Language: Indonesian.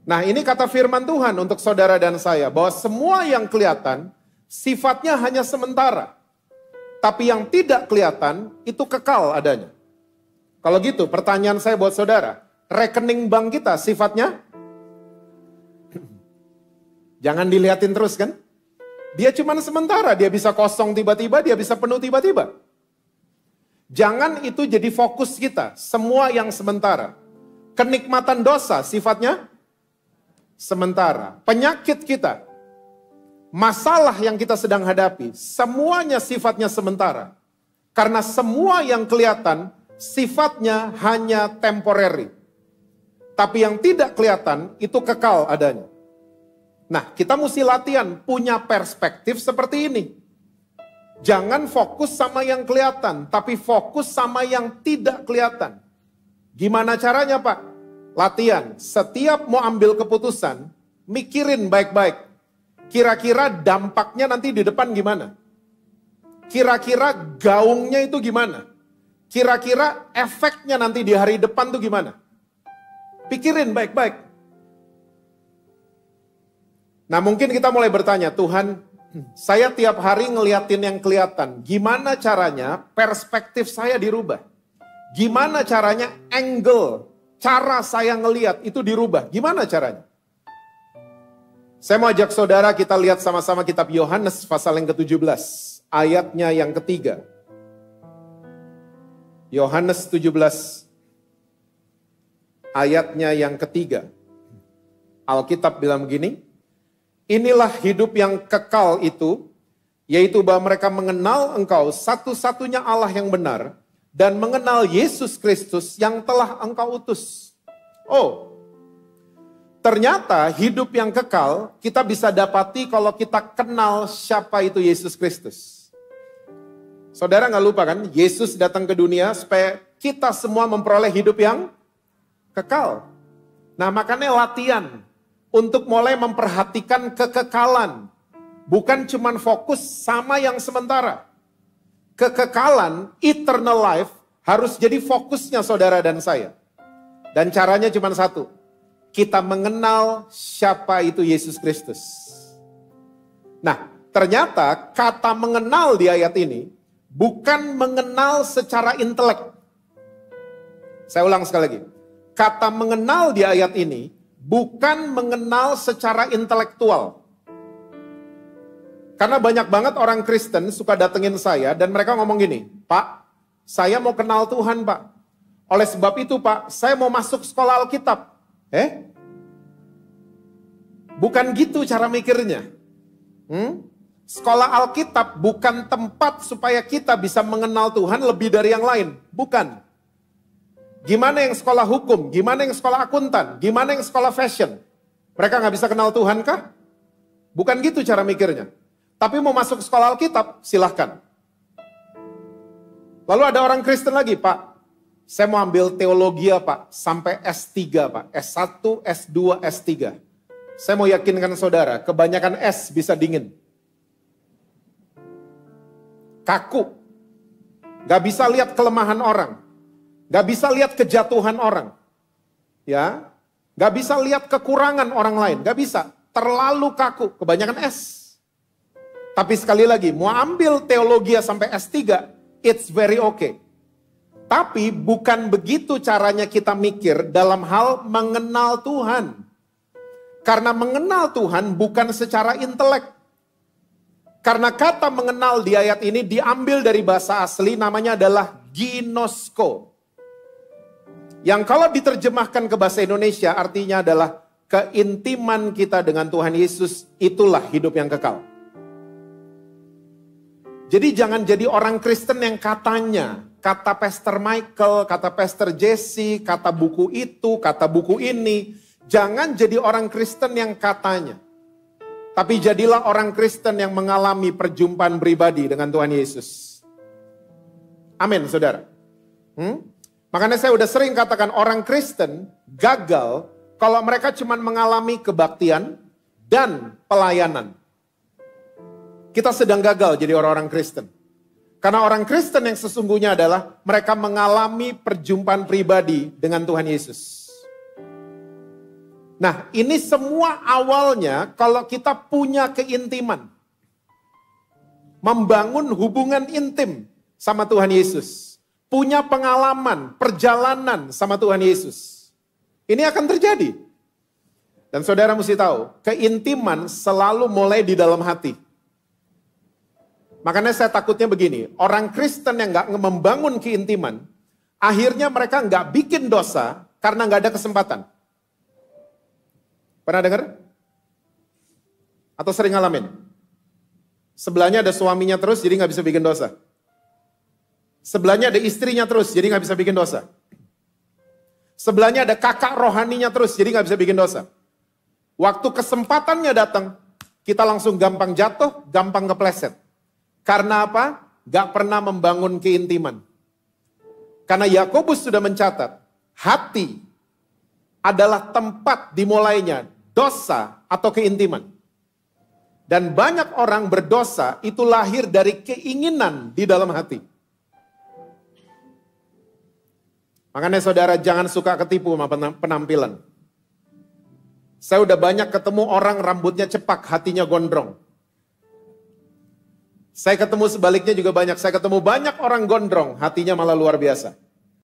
Nah, ini kata firman Tuhan untuk saudara dan saya, bahwa semua yang kelihatan sifatnya hanya sementara. Tapi yang tidak kelihatan itu kekal adanya. Kalau gitu, pertanyaan saya buat saudara, rekening bank kita sifatnya jangan dilihatin terus kan? Dia cuma sementara, dia bisa kosong tiba-tiba, dia bisa penuh tiba-tiba. Jangan itu jadi fokus kita, semua yang sementara. Kenikmatan dosa sifatnya sementara. Penyakit kita, masalah yang kita sedang hadapi, semuanya sifatnya sementara. Karena semua yang kelihatan sifatnya hanya temporary. Tapi yang tidak kelihatan itu kekal adanya. Nah, kita mesti latihan punya perspektif seperti ini. Jangan fokus sama yang kelihatan, tapi fokus sama yang tidak kelihatan. Gimana caranya, Pak? Latihan. Setiap mau ambil keputusan, mikirin baik-baik. Kira-kira dampaknya nanti di depan gimana? Kira-kira gaungnya itu gimana? Kira-kira efeknya nanti di hari depan tuh gimana? Pikirin baik-baik. Nah, mungkin kita mulai bertanya, Tuhan, saya tiap hari ngeliatin yang kelihatan. Gimana caranya perspektif saya dirubah? Gimana caranya angle, cara saya ngeliat itu dirubah? Gimana caranya? Saya mau ajak saudara kita lihat sama-sama kitab Yohanes pasal yang ke-17, ayatnya yang ketiga. Yohanes 17, ayatnya yang ketiga. Alkitab bilang begini, inilah hidup yang kekal itu, yaitu bahwa mereka mengenal Engkau satu-satunya Allah yang benar, dan mengenal Yesus Kristus yang telah Engkau utus. Oh, ternyata hidup yang kekal kita bisa dapati kalau kita kenal siapa itu Yesus Kristus. Saudara nggak lupa kan, Yesus datang ke dunia supaya kita semua memperoleh hidup yang kekal. Nah, makanya latihan untuk mulai memperhatikan kekekalan. Bukan cuma fokus sama yang sementara. Kekekalan, eternal life, harus jadi fokusnya saudara dan saya. Dan caranya cuma satu. Kita mengenal siapa itu Yesus Kristus. Nah, ternyata kata mengenal di ayat ini bukan mengenal secara intelek. Saya ulang sekali lagi. Kata mengenal di ayat ini bukan mengenal secara intelektual. Karena banyak banget orang Kristen suka datengin saya dan mereka ngomong gini, Pak, saya mau kenal Tuhan, Pak. Oleh sebab itu, Pak, saya mau masuk sekolah Alkitab. Bukan gitu cara mikirnya. Sekolah Alkitab bukan tempat supaya kita bisa mengenal Tuhan lebih dari yang lain. Bukan. Gimana yang sekolah hukum? Gimana yang sekolah akuntan? Gimana yang sekolah fashion? Mereka nggak bisa kenal Tuhan kah? Bukan gitu cara mikirnya. Tapi mau masuk sekolah Alkitab, silahkan. Lalu ada orang Kristen lagi, Pak. Saya mau ambil teologi Pak, sampai S3 Pak. S1, S2, S3. Saya mau yakinkan saudara, kebanyakan S bisa dingin. Kaku. Gak bisa lihat kelemahan orang. Gak bisa lihat kejatuhan orang. Ya, gak bisa lihat kekurangan orang lain. Gak bisa. Terlalu kaku. Kebanyakan S. Tapi sekali lagi, mau ambil teologi sampai S3, it's very okay. Tapi bukan begitu caranya kita mikir dalam hal mengenal Tuhan. Karena mengenal Tuhan bukan secara intelek. Karena kata mengenal di ayat ini diambil dari bahasa asli namanya adalah ginosko. Yang kalau diterjemahkan ke bahasa Indonesia artinya adalah keintiman kita dengan Tuhan Yesus, itulah hidup yang kekal. Jadi jangan jadi orang Kristen yang katanya, kata Pastor Michael, kata Pastor Jesse, kata buku itu, kata buku ini. Jangan jadi orang Kristen yang katanya. Tapi jadilah orang Kristen yang mengalami perjumpaan pribadi dengan Tuhan Yesus. Amin, saudara. Makanya saya udah sering katakan orang Kristen gagal kalau mereka cuma mengalami kebaktian dan pelayanan. Kita sedang gagal jadi orang-orang Kristen. Karena orang Kristen yang sesungguhnya adalah mereka mengalami perjumpaan pribadi dengan Tuhan Yesus. Nah, ini semua awalnya kalau kita punya keintiman. Membangun hubungan intim sama Tuhan Yesus. Punya pengalaman, perjalanan sama Tuhan Yesus. Ini akan terjadi. Dan saudara mesti tahu, keintiman selalu mulai di dalam hati. Makanya saya takutnya begini, orang Kristen yang gak membangun keintiman, akhirnya mereka gak bikin dosa karena gak ada kesempatan. Pernah dengar? Atau sering ngalamin? Sebelahnya ada suaminya terus, jadi gak bisa bikin dosa. Sebelahnya ada istrinya terus, jadi gak bisa bikin dosa. Sebelahnya ada kakak rohaninya terus, jadi gak bisa bikin dosa. Waktu kesempatannya datang, kita langsung gampang jatuh, gampang kepleset. Karena apa? Gak pernah membangun keintiman. Karena Yakobus sudah mencatat, hati adalah tempat dimulainya dosa atau keintiman. Dan banyak orang berdosa itu lahir dari keinginan di dalam hati. Makanya saudara jangan suka ketipu sama penampilan. Saya udah banyak ketemu orang rambutnya cepak, hatinya gondrong. Saya ketemu sebaliknya juga banyak. Saya ketemu banyak orang gondrong, hatinya malah luar biasa.